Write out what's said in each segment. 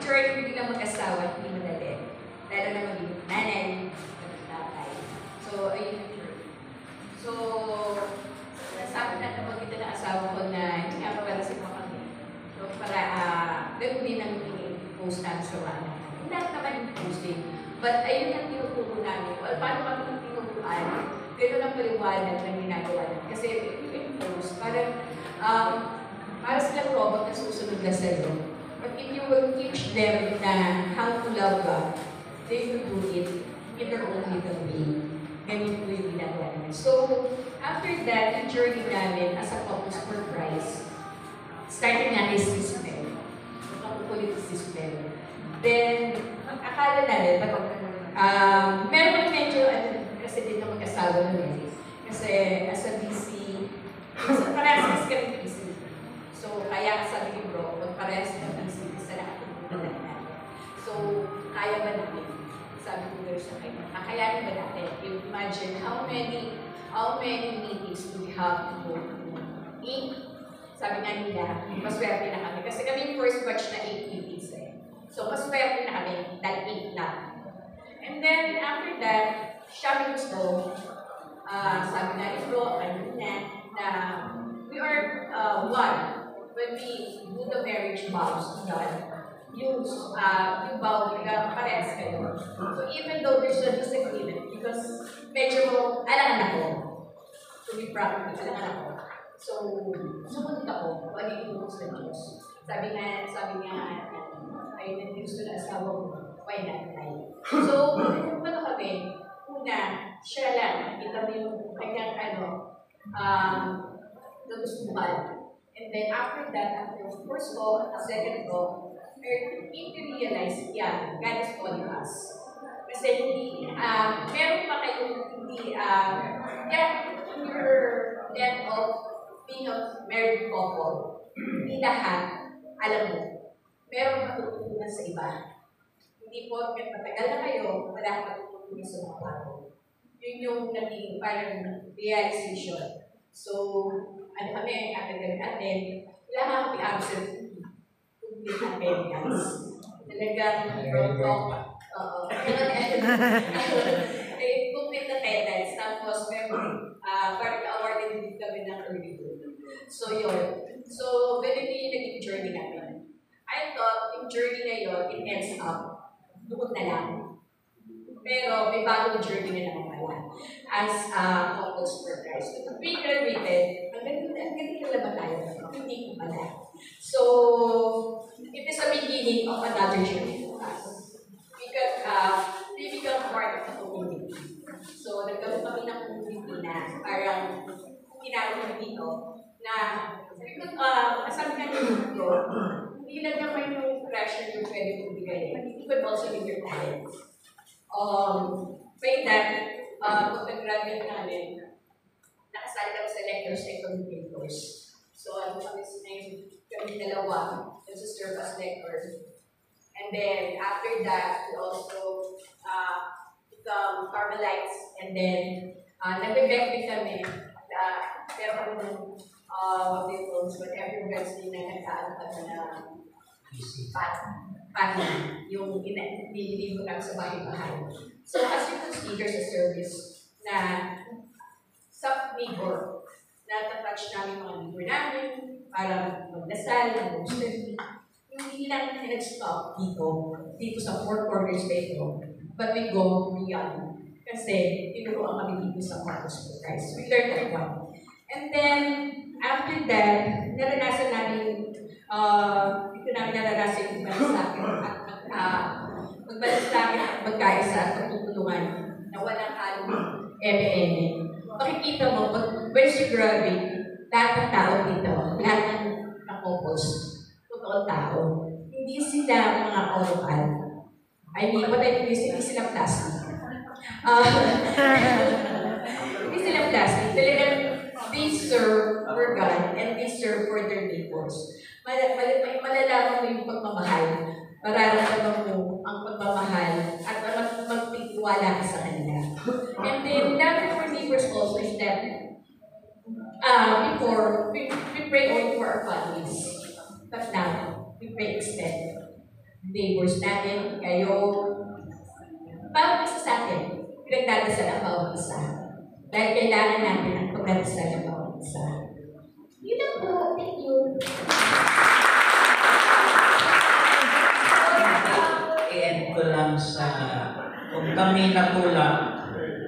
journey bilang mag-asawa, hindi madali. Lalo na maging nanay, maging tatay. So, ayun yung journey. So, sabi na naman ng asawa ko na hindi nga para sa mga kami. So, para gano'n din ang post namin sa mga anak. Lahat naman yung posting. But ayun ang tinuturo namin. Well, paano kami ng tinuturuan? Gano'n ang paliwanag ng ginagawa namin. Kasi if you can post, para silang robot na susunod na sa'yo. But if you will teach them na how to love God, they will do it in their own little way. Ganyan po yung ginagawa namin. So, after that, yung journey namin as a couples for Christ, starting natin si Mel. Nakukulit si Mel. Then, akala natin, meron medyo, kasi din na mag-asawa namin. Kasi as a BC, parehas kami BC. So, kaya sabi ni bro, parehas kami BC sa lahat ng mga natin. So, kaya ba natin? Sabi ko gano'n sa kanya, kakayanin ba natin? Imagine how many meetings do we have to go to? 8. Sabi nga nila, maswerte na kami. Kasi kami yung first batch na 8 meetings eh. So, maswerte na kami, that 8 na. And then, after that, siya gusto, sabi nga ni bro, kanina, na we are one. When we do the marriage vows to God, yung vow, parehas kayo. So even though there's a disagreement, because medyo alangan ako, to be practical, alangan ako. So, sumunod ako, magiging gusto ng Diyos. Sabi nga, ayun, gusto na asawa ko, why not tayo? So, ano kami, una, siya lang, kita mo yung kanyang nagustuhan. And then after that, after the first goal, the second goal, we need to realize, yeah, God is calling us. Kasi hindi, meron pa kayong hindi, in your death of being a married couple, hindi lahat, alam mo, meron matutunan sa iba. Hindi po, matagal na kayo, wala kang matutunan sa mga bago. Yun yung naging parang realization. So, ano kami, atin, kailangan kami absent complete attendance. Talagang protocol. Complete attendance. Tapos, parang awarded din kami ng early bird. So, yun. So, ganun yung naging journey namin. I thought, yung journey na yun, it ends up, doon na lang. Pero, may bagong journey na naman pala. As couples for Christ. But we graduated, ang ganito na ba tayo? Hindi ko pala. So, it is a beginning of another journey for us. We become part of the community. So, nagkaroon kami ng community na parang tinawag dito na sabi nga dito, hindi lang naman yung pressure yung pwede kong bigay. It could also be your talent. By that, kung nag-graduate namin, nakasali kami sa lectures and communicators. So, kami dalawa, to serve as lectors. And then, after that, we also become Carmelites. And then, nag-beg din kami. Pero kami ng whatever Wednesday na nagkaan kami na pati yung nililigo kami sa bahay-bahay. So, as you can see, there's a service na sa neighbor na tatouch namin mga neighbor namin para magdasal, mag-study. Hindi lang nag-stop dito sa four corners dito, but we go beyond. Kasi tinuruan kami dito sa Couples for Christ. We learned that one. And then, after that, naranasan namin, ito namin naranasan yung magbalasakit at magbalasakit at magkaisa at magtutulungan na walang halong eme-eme. Makikita mo, when you graduate, lahat ng tao dito, lahat ng couples, totoong tao, hindi sila mga oral. I mean, what I mean is, hindi sila plastic. Hindi sila plastic. Talagang they serve for God and they serve for their neighbors. Malalaman mo yung pagmamahal. Mararamdaman mo ang pagmamahal at magtitiwala ka sa kanila. And then, that for neighbors also is that before, we pray only for our families. But now, we pray extend. neighbors natin, kayo, bawat isa sa atin, pinagdadasal ang bawat isa. Dahil kailangan natin ang pagdadasal ng bawat isa. Yun lang po. Thank you. I-end ko lang sa, kung kami natulak,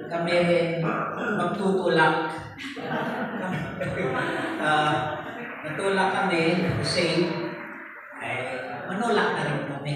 kami rin magtutulak. Natulak kami, Hussein, ay manulak na rin kami.